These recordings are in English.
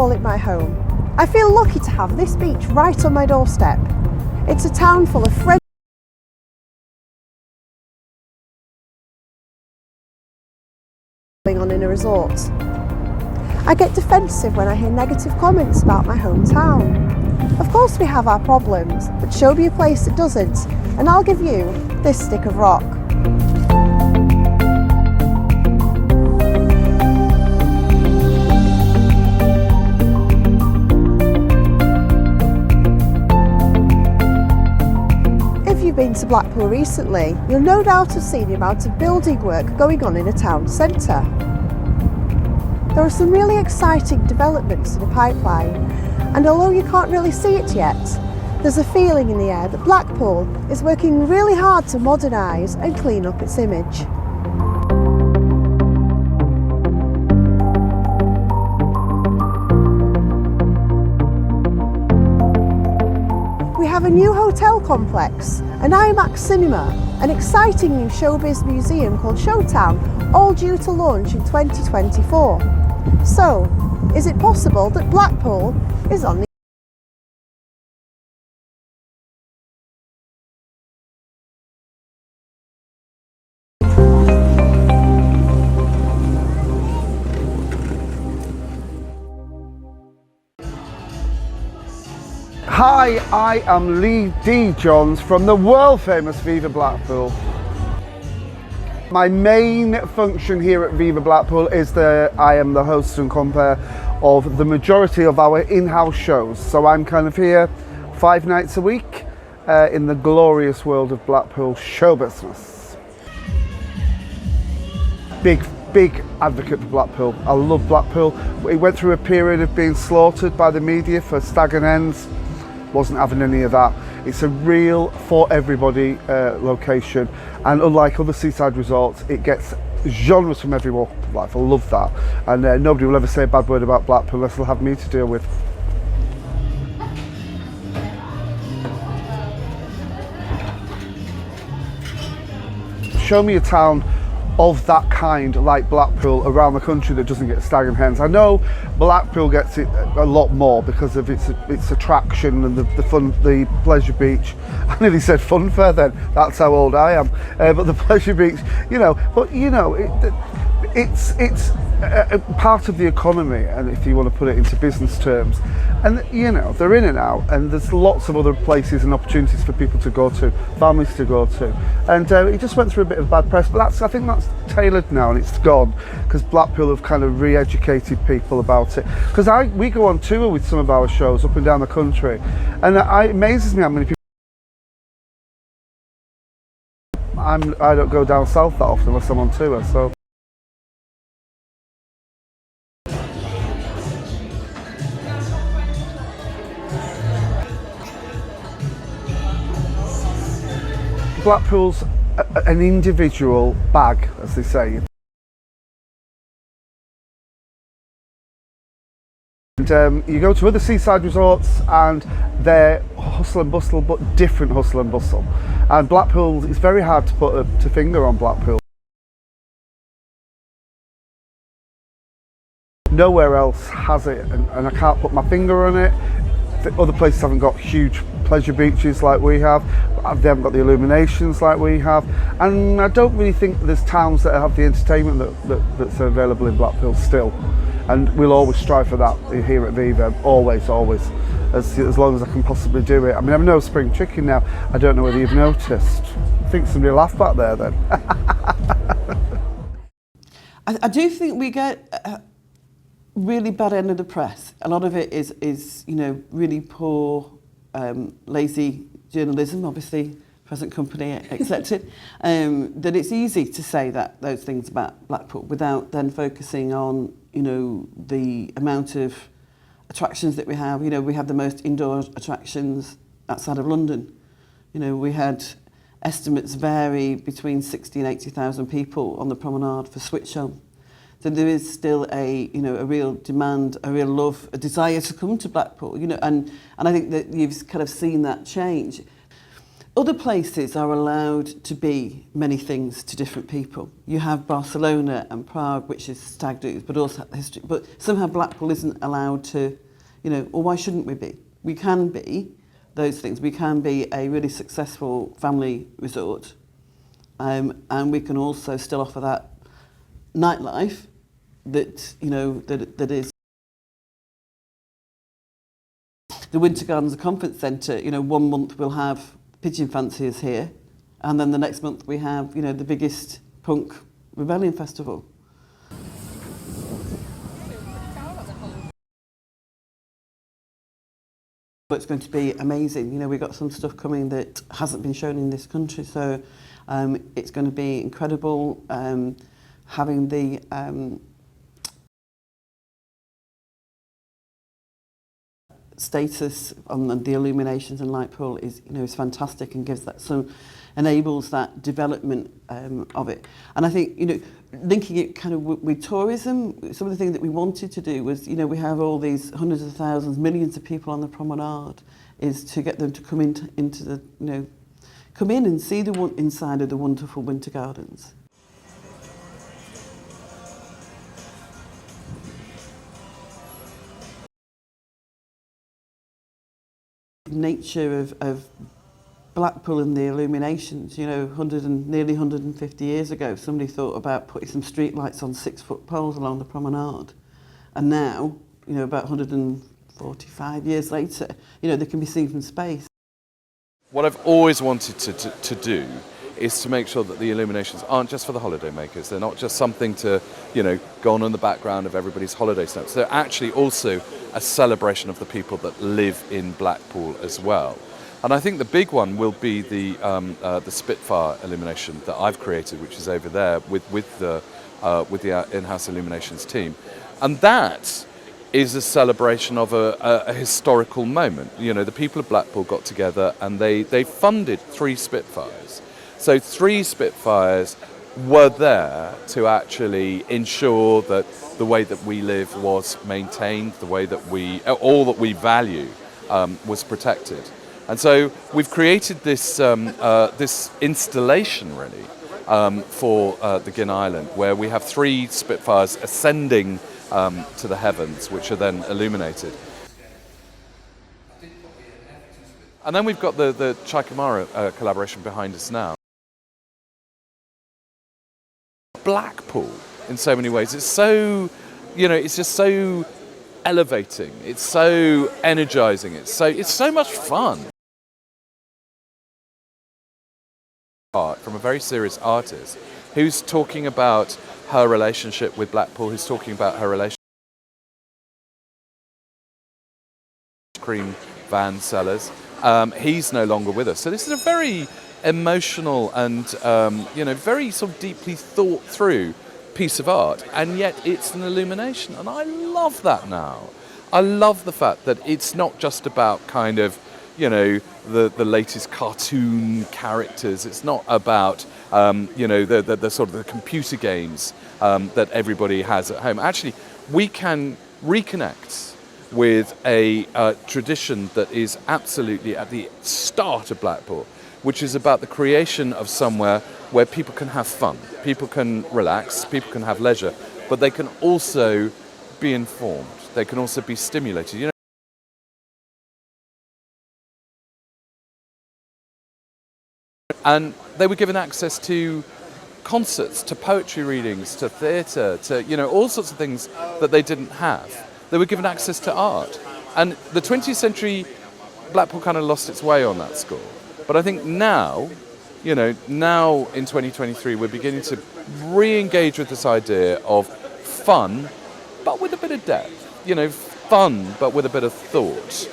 call it my home. I feel lucky to have this beach right on my doorstep. It's a town full of friends going on in a resort. I get defensive when I hear negative comments about my hometown. Of course we have our problems, but show me a place that doesn't, and I'll give you this stick of rock. If you've been to Blackpool recently, you'll no doubt have seen the amount of building work going on in a town centre. There are some really exciting developments in the pipeline, and although you can't really see it yet, there's a feeling in the air that Blackpool is working really hard to modernise and clean up its image. We have a new hotel complex, an IMAX cinema, an exciting new showbiz museum called Showtown, all due to launch in 2024. So, is it possible that Blackpool is on the Hi, I am Lee D. Johns from the world famous Viva Blackpool. My main function here at Viva Blackpool is I am the host and compere of the majority of our in-house shows. So I'm kind of here 5 nights a week in the glorious world of Blackpool show business. Big advocate for Blackpool. I love Blackpool. It went through a period of being slaughtered by the media for stag and hens. Wasn't having any of that. It's a real for everybody location, and unlike other seaside resorts, it gets genres from every walk of life. I love that, and nobody will ever say a bad word about Blackpool unless they'll have me to deal with. Show me a town of that kind, like Blackpool, around the country that doesn't get stag and hens. I know Blackpool gets it a lot more because of its attraction and the fun, the pleasure beach. I nearly said fun fair then, that's how old I am. But the pleasure beach, it's a part of the economy, and if you want to put it into business terms, and they're in and out, and there's lots of other places and opportunities for people to go to, families to go to, and it just went through a bit of bad press, but I think that's tailored now and it's gone, because Blackpool have kind of re-educated people about it, because we go on tour with some of our shows up and down the country, and it amazes me how many people I don't go down south that often unless I'm on tour. So Blackpool's an individual bag, as they say. And you go to other seaside resorts and they're hustle and bustle, but different hustle and bustle. And Blackpool, it's very hard to put a finger on Blackpool. Nowhere else has it, and I can't put my finger on it. Other places haven't got huge pleasure beaches like we have. They haven't got the illuminations like we have, and I don't really think there's towns that have the entertainment that's available in Blackpool still. And we'll always strive for that here at Viva, always, as long as I can possibly do it. I mean, I'm no spring chicken now. I don't know whether you've noticed. I think somebody laughed back there then. I do think we get really bad end of the press. A lot of it is really poor, lazy journalism, obviously, present company accepted, that it's easy to say those things about Blackpool without then focusing on, the amount of attractions that we have. We have the most indoor attractions outside of London. We had estimates vary between 60 and 80,000 people on the promenade for switch on. So there is still a real demand, a real love, a desire to come to Blackpool, and I think that you've kind of seen that change. Other places are allowed to be many things to different people. You have Barcelona and Prague, which is stag do's, but also history. But somehow Blackpool isn't allowed to, or why shouldn't we be? We can be those things. We can be a really successful family resort, and we can also still offer that nightlife that, that is. The Winter Gardens Conference Centre, 1 month we'll have pigeon fanciers here, and then the next month we have, the biggest punk rebellion festival. But it's going to be amazing. We've got some stuff coming that hasn't been shown in this country, so it's going to be incredible. Having the status on the illuminations and light pool is fantastic, and gives that enables that development of it. And I think linking it kind of with tourism, some of the things that we wanted to do was we have all these hundreds of thousands, millions of people on the promenade, is to get them to come into the come in and see the inside of the wonderful Winter Gardens. Nature of Blackpool and the illuminations, nearly 150 years ago, somebody thought about putting some street lights on 6-foot poles along the promenade. And now, about 145 years later, they can be seen from space. What I've always wanted to do is to make sure that the illuminations aren't just for the holidaymakers. They're not just something to, go on in the background of everybody's holiday snaps. They're actually also a celebration of the people that live in Blackpool as well. And I think the big one will be the Spitfire illumination that I've created, which is over there with the in-house illuminations team, and that is a celebration of a historical moment. The people of Blackpool got together and they funded 3 Spitfires. So 3 Spitfires were there to actually ensure that the way that we live was maintained, the way that all that we value was protected. And so we've created this this installation really for the Gin Island, where we have 3 Spitfires ascending to the heavens, which are then illuminated. And then we've got the Chaikamara collaboration behind us now. Blackpool, in so many ways, it's so, it's just so elevating. It's so energizing. It's so much fun. Art from a very serious artist who's talking about her relationship with Blackpool, who's talking about her relationship with cream van sellers. He's no longer with us. So this is a very emotional and very sort of deeply thought through piece of art, and yet it's an illumination, and I love that now. I love the fact that it's not just about kind of the latest cartoon characters. It's not about the sort of the computer games that everybody has at home. Actually, we can reconnect with a tradition that is absolutely at the start of Blackpool, which is about the creation of somewhere where people can have fun, people can relax, people can have leisure, but they can also be informed, they can also be stimulated. And they were given access to concerts, to poetry readings, to theatre, to all sorts of things that they didn't have. They were given access to art. And the 20th century, Blackpool kind of lost its way on that score. But I think now, now in 2023, we're beginning to re-engage with this idea of fun, but with a bit of depth. Fun, but with a bit of thought.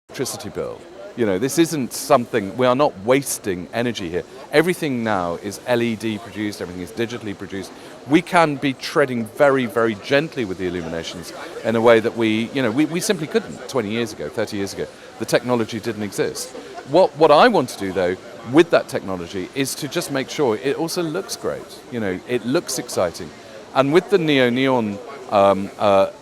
Electricity bill. This isn't something, we are not wasting energy here. Everything now is LED produced, everything is digitally produced. We can be treading very, very gently with the illuminations in a way that we simply couldn't 20 years ago, 30 years ago. The technology didn't exist. What I want to do, though, with that technology is to just make sure it also looks great. It looks exciting. And with the neon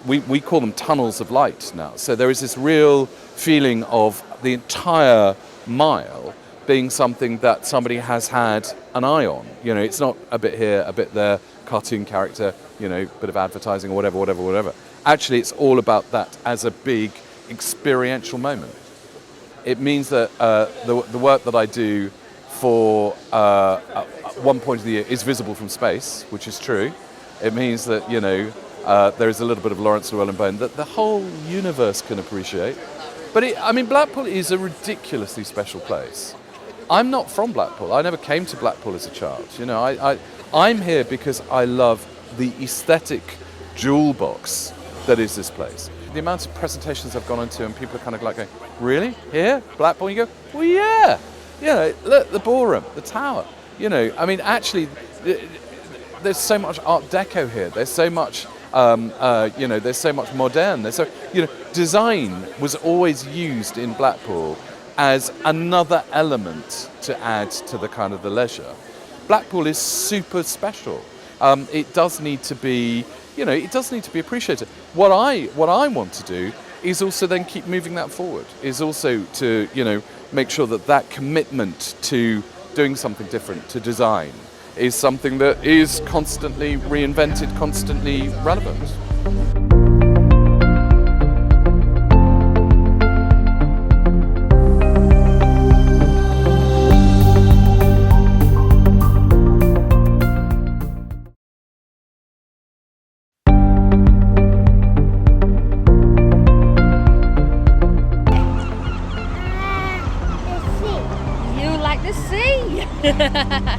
we call them tunnels of light now. So there is this real feeling of the entire mile being something that somebody has had an eye on. You know, it's not a bit here, a bit there, cartoon character, you know, bit of advertising or whatever. Actually, it's all about that as a big experiential moment. It means that the work that I do for at one point of the year is visible from space, which is true. It means that, you know, there is a little bit of Lawrence Llewellyn-Bone that the whole universe can appreciate. But I mean, Blackpool is a ridiculously special place. I'm not from Blackpool. I never came to Blackpool as a child. You know, I'm here because I love the aesthetic jewel box that is this place. The amount of presentations I've gone into and people are kind of like going, really? Here? Blackpool? You go, well, yeah. You know, look, the ballroom, the tower. You know, I mean, actually, there's so much Art Deco here. There's so much, you know, there's so much modern. There's so, you know, design was always used in Blackpool as another element to add to the kind of the leisure. Blackpool is super special. It does need to be, you know, it does need to be appreciated. What I want to do is also then keep moving that forward. Is also to, you know, make sure that that commitment to doing something different, to design, is something that is constantly reinvented, constantly relevant.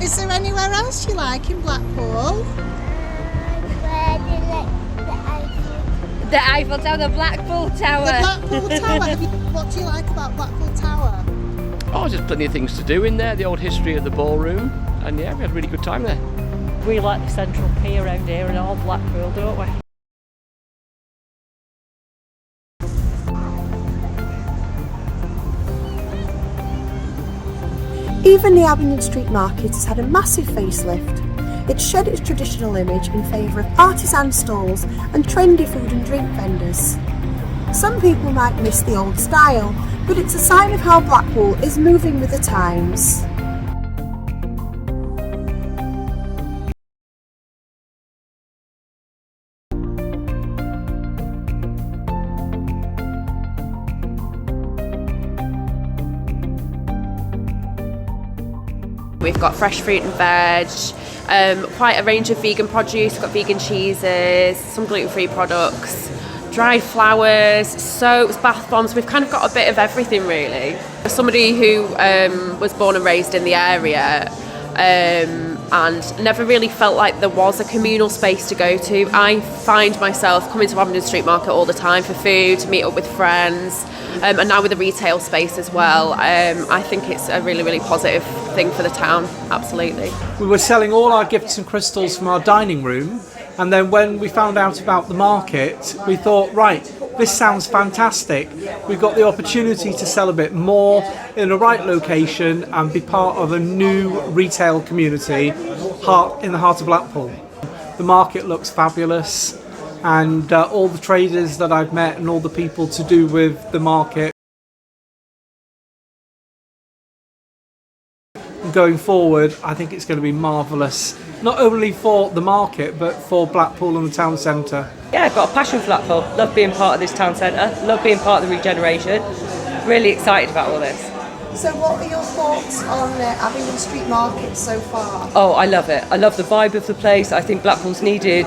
Is there anywhere else you like in Blackpool? The Eiffel Tower, the Blackpool Tower. The Blackpool Tower. What do you like about Blackpool Tower? Oh, there's plenty of things to do in there, the old history of the ballroom, and yeah, we had a really good time there. We like the central quay around here and all Blackpool, don't we? Even the Abingdon Street Market has had a massive facelift. It's shed its traditional image in favour of artisan stalls and trendy food and drink vendors. Some people might miss the old style, but it's a sign of how Blackpool is moving with the times. We've got fresh fruit and veg, quite a range of vegan produce. We've got vegan cheeses, some gluten-free products, dried flowers, soaps, bath bombs. We've kind of got a bit of everything really. As somebody who was born and raised in the area and never really felt like there was a communal space to go to, I find myself coming to Abingdon Street Market all the time for food, to meet up with friends. And now with the retail space as well, I think it's a really, really positive thing for the town, absolutely. We were selling all our gifts and crystals from our dining room, and then when we found out about the market, we thought, right, this sounds fantastic. We've got the opportunity to sell a bit more in the right location and be part of a new retail community in the heart of Blackpool. The market looks fabulous. And all the traders that I've met and all the people to do with the market. Going forward, I think it's going to be marvellous, not only for the market, but for Blackpool and the town centre. Yeah, I've got a passion for Blackpool. Love being part of this town centre. Love being part of the regeneration. Really excited about all this. So what are your thoughts on Abingdon Street Market so far? Oh, I love it. I love the vibe of the place. I think Blackpool's needed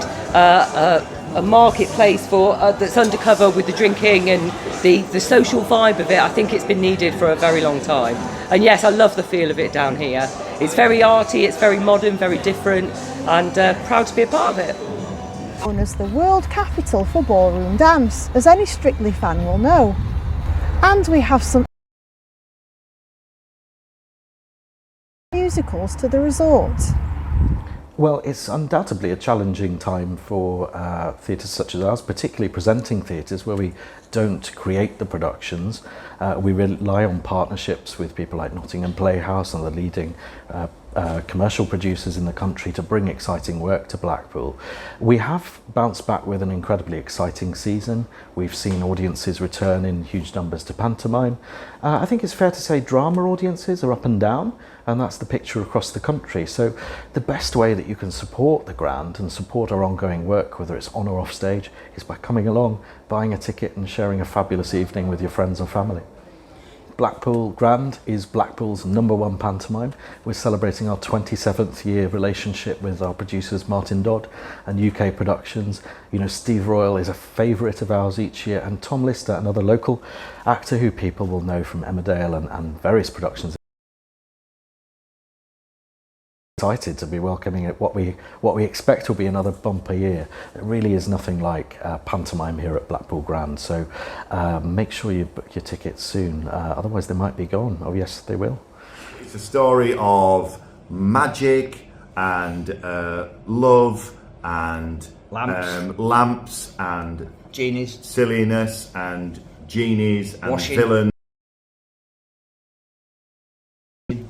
a marketplace for that's undercover with the drinking and the social vibe of it. I think it's been needed for a very long time. And yes, I love the feel of it down here. It's very arty, it's very modern, very different, and proud to be a part of it. Known as the world capital for ballroom dance, as any Strictly fan will know. And we have some musicals to the resort. Well, it's undoubtedly a challenging time for theatres such as ours, particularly presenting theatres where we don't create the productions. We rely on partnerships with people like Nottingham Playhouse and the leading commercial producers in the country to bring exciting work to Blackpool. We have bounced back with an incredibly exciting season. We've seen audiences return in huge numbers to pantomime. I think it's fair to say drama audiences are up and down, and that's the picture across the country. So the best way that you can support the Grand and support our ongoing work, whether it's on or off stage, is by coming along, buying a ticket and sharing a fabulous evening with your friends or family. Blackpool Grand is Blackpool's #1 pantomime. We're celebrating our 27th year relationship with our producers Martin Dodd and UK Productions. You know, Steve Royal is a favourite of ours each year, and Tom Lister, another local actor who people will know from Emmerdale and various productions. Excited to be welcoming it. What we expect will be another bumper year. It really is nothing like pantomime here at Blackpool Grand, so make sure you book your tickets soon, otherwise they might be gone. Oh yes, they will. It's a story of magic and love and lamps and genies, silliness and genies and washing. villains.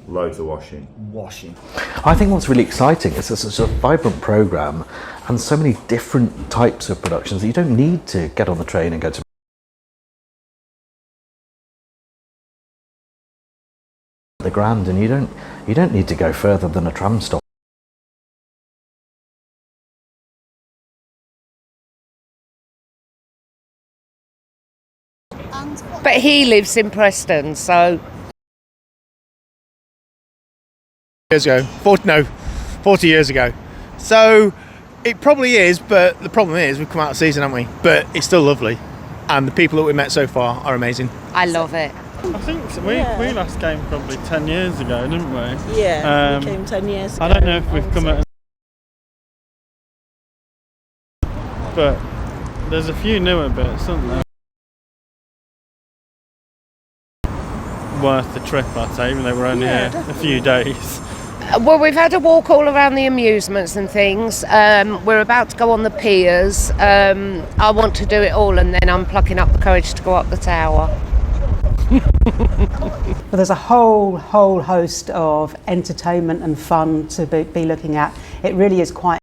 Loads of washing. I think what's really exciting is there's such a vibrant programme and so many different types of productions that you don't need to get on the train and go to the Grand, and you don't need to go further than a tram stop. But he lives in Preston, so... Years ago, 40 years ago. So it probably is, but the problem is we've come out of season, haven't we? But it's still lovely, and the people that we've met so far are amazing. I love it. I think we last came probably 10 years ago, didn't we? Yeah, we came 10 years ago. I don't know if we've come at... But there's a few newer bits, aren't there? Worth the trip, I'd say, even though we're only here a few days. Well, we've had a walk all around the amusements and things. We're about to go on the piers. I want to do it all, and then I'm plucking up the courage to go up the tower. Well, there's a whole host of entertainment and fun to be looking at. It really is quite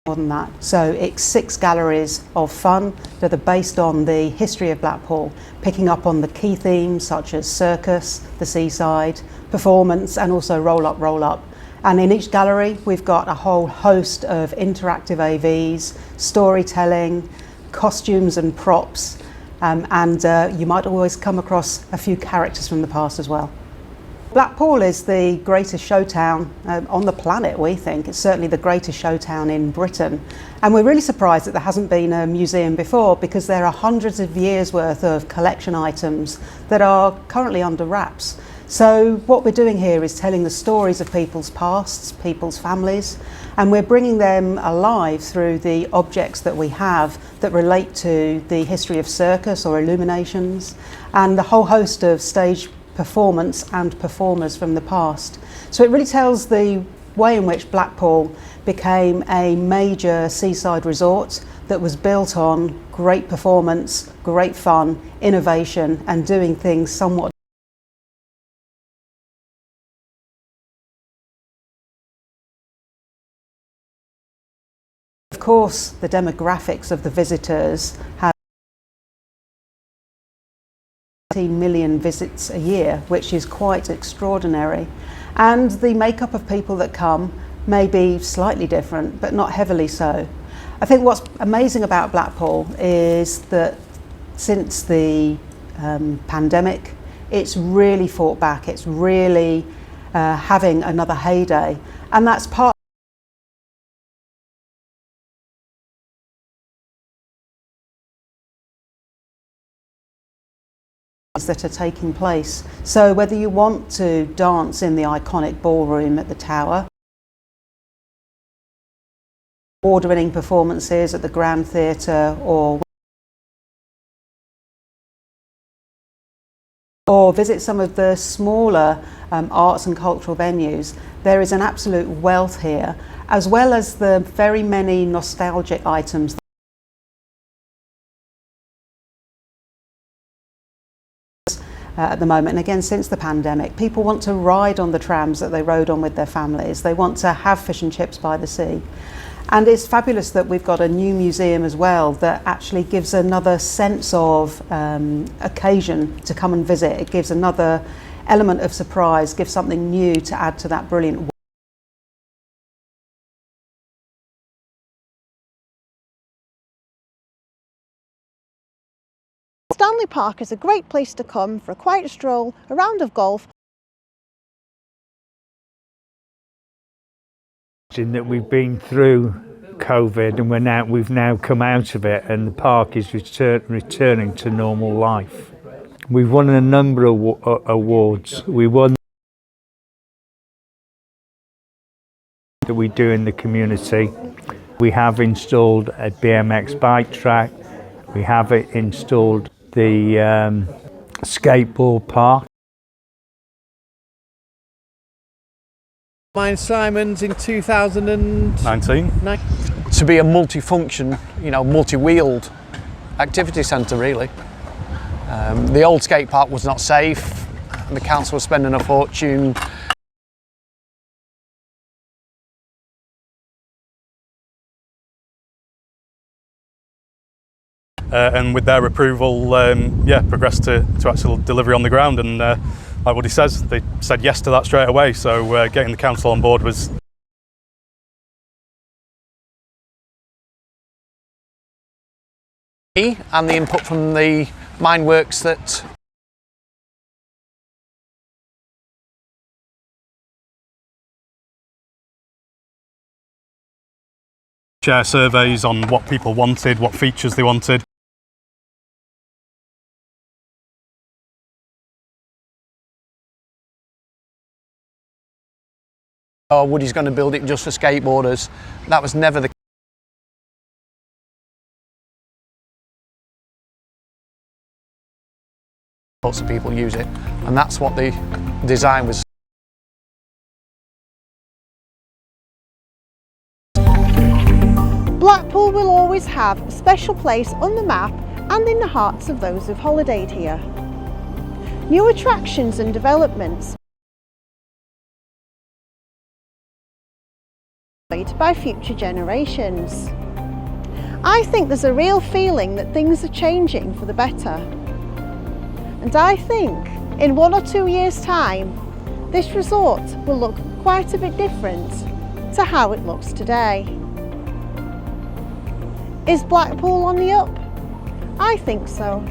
more than that. So it's 6 galleries of fun that are based on the history of Blackpool, picking up on the key themes such as circus, the seaside, performance, and also roll up. And in each gallery we've got a whole host of interactive AVs, storytelling, costumes and props, and you might always come across a few characters from the past as well. Blackpool is the greatest show town on the planet, we think. It's certainly the greatest show town in Britain. And we're really surprised that there hasn't been a museum before, because there are hundreds of years worth of collection items that are currently under wraps. So what we're doing here is telling the stories of people's pasts, people's families, and we're bringing them alive through the objects that we have that relate to the history of circus or illuminations, and the whole host of stage performance and performers from the past. So it really tells the way in which Blackpool became a major seaside resort that was built on great performance, great fun, innovation, and doing things somewhat. Of course, the demographics of the visitors have 18 million visits a year, which is quite extraordinary. And the makeup of people that come may be slightly different, but not heavily so. I think what's amazing about Blackpool is that since the pandemic, it's really fought back. It's really having another heyday. And that's part that are taking place. So whether you want to dance in the iconic ballroom at the Tower, award-winning performances at the Grand Theatre, or visit some of the smaller arts and cultural venues, there is an absolute wealth here, as well as the very many nostalgic items at the moment, and again since the pandemic. People want to ride on the trams that they rode on with their families. They want to have fish and chips by the sea. And it's fabulous that we've got a new museum as well that actually gives another sense of occasion to come and visit. It gives another element of surprise, gives something new to add to that brilliant. Stanley Park is a great place to come for a quiet stroll, a round of golf. In that we've been through COVID and we've now come out of it, and the park is returning to normal life. We've won a number of awards. We won that we do in the community. We have installed a BMX bike track. We have installed the skateboard park. Mine Simons in 2019. To be a multi-function, multi-wheeled activity centre really. The old skate park was not safe. The council was spending a fortune. And with their approval, progressed to actual delivery on the ground, and like what he says, they said yes to that straight away, so getting the council on board was and the input from the mine works that share surveys on what people wanted, what features they wanted. Woody's going to build it just for skateboarders. That was never the lots of people use it, and that's what the design was. Blackpool will always have a special place on the map and in the hearts of those who've holidayed here. New attractions and developments by future generations. I think there's a real feeling that things are changing for the better. And I think in 1 or 2 years' time, this resort will look quite a bit different to how it looks today. Is Blackpool on the up? I think so.